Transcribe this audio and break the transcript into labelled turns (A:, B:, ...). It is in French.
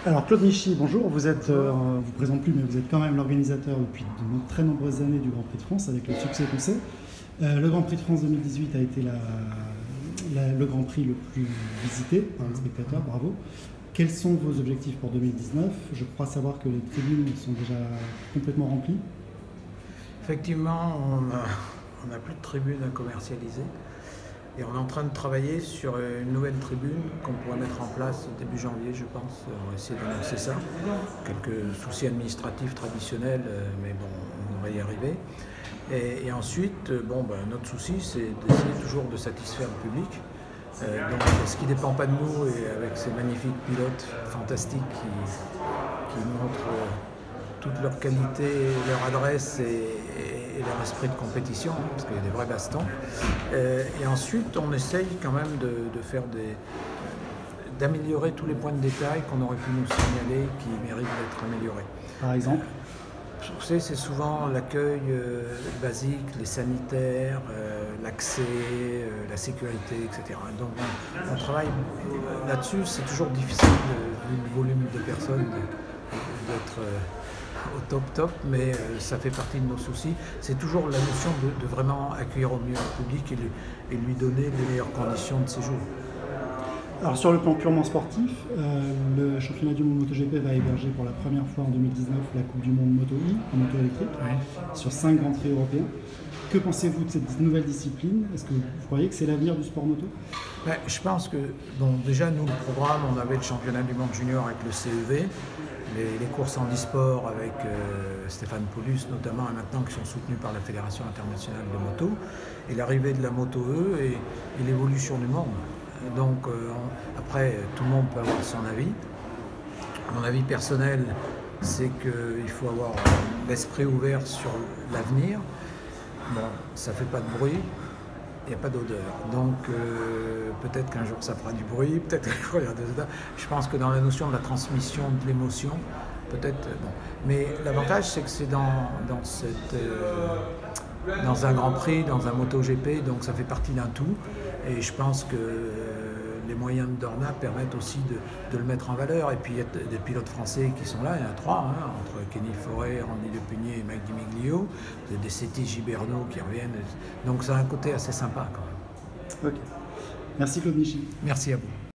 A: Alors Claude Michy, bonjour, vous êtes, vous présente plus, mais vous êtes quand même l'organisateur depuis de très nombreuses années du Grand Prix de France, avec le succès qu'on sait. Le Grand Prix de France 2018 a été le Grand Prix le plus visité par les spectateurs, bravo. Quels sont vos objectifs pour 2019? Je crois savoir que les tribunes sont déjà complètement remplies.
B: Effectivement, on n'a plus de tribunes à commercialiser et on est en train de travailler sur une nouvelle tribune qu'on pourrait mettre en place début janvier, je pense. On va essayer d'annoncer ça. Quelques soucis administratifs traditionnels, mais bon, on va y arriver. Et ensuite, notre souci, c'est d'essayer toujours de satisfaire le public. Donc, ce qui ne dépend pas de nous, et avec ces magnifiques pilotes fantastiques qui montrent toute leur qualité, leur adresse et leur esprit de compétition, parce qu'il y a des vrais bastons. Et ensuite, on essaye quand même d'améliorer tous les points de détail qu'on aurait pu nous signaler qui méritent d'être améliorés.
A: Par exemple?
B: Vous savez, c'est souvent l'accueil basique, les sanitaires, l'accès, la sécurité, etc. Donc on travaille là-dessus. C'est toujours difficile, vu le volume de personnes, d'être au top, mais ça fait partie de nos soucis. C'est toujours la notion de vraiment accueillir au mieux le public et lui donner les meilleures conditions de séjour.
A: Alors sur le plan purement sportif, le championnat du monde MotoGP va héberger pour la première fois en 2019 la Coupe du monde Moto E en moto électrique, sur 5 Grands Prix européens. Que pensez-vous de cette nouvelle discipline? Est-ce que vous croyez que c'est l'avenir du sport moto?
B: Je pense que, déjà nous, le programme, on avait le championnat du monde junior avec le CEV, les courses en e-sport avec Stéphane Paulus notamment, et maintenant qui sont soutenues par la Fédération internationale de moto, et l'arrivée de la Moto E et l'évolution du monde. Donc après, tout le monde peut avoir son avis. Mon avis personnel, c'est qu'il faut avoir l'esprit ouvert sur l'avenir. Bon, ça ne fait pas de bruit, il n'y a pas d'odeur. Donc peut-être qu'un jour ça fera du bruit, peut-être qu'un jour il y aura des odeurs. Je pense que dans la notion de la transmission de l'émotion, peut-être, bon. Mais l'avantage, c'est que c'est dans un Grand Prix, dans un MotoGP, donc ça fait partie d'un tout. Et je pense que les moyens de Dorna permettent aussi de le mettre en valeur. Et puis il y a des pilotes français qui sont là, il y en a 3, entre Kenny Forêt, Randy Depugné et Mike Di Miglio. Il y a des Cétis Giberno qui reviennent. Donc ça a un côté assez sympa quand même.
A: Ok. Merci Claude Michy.
B: Merci à vous.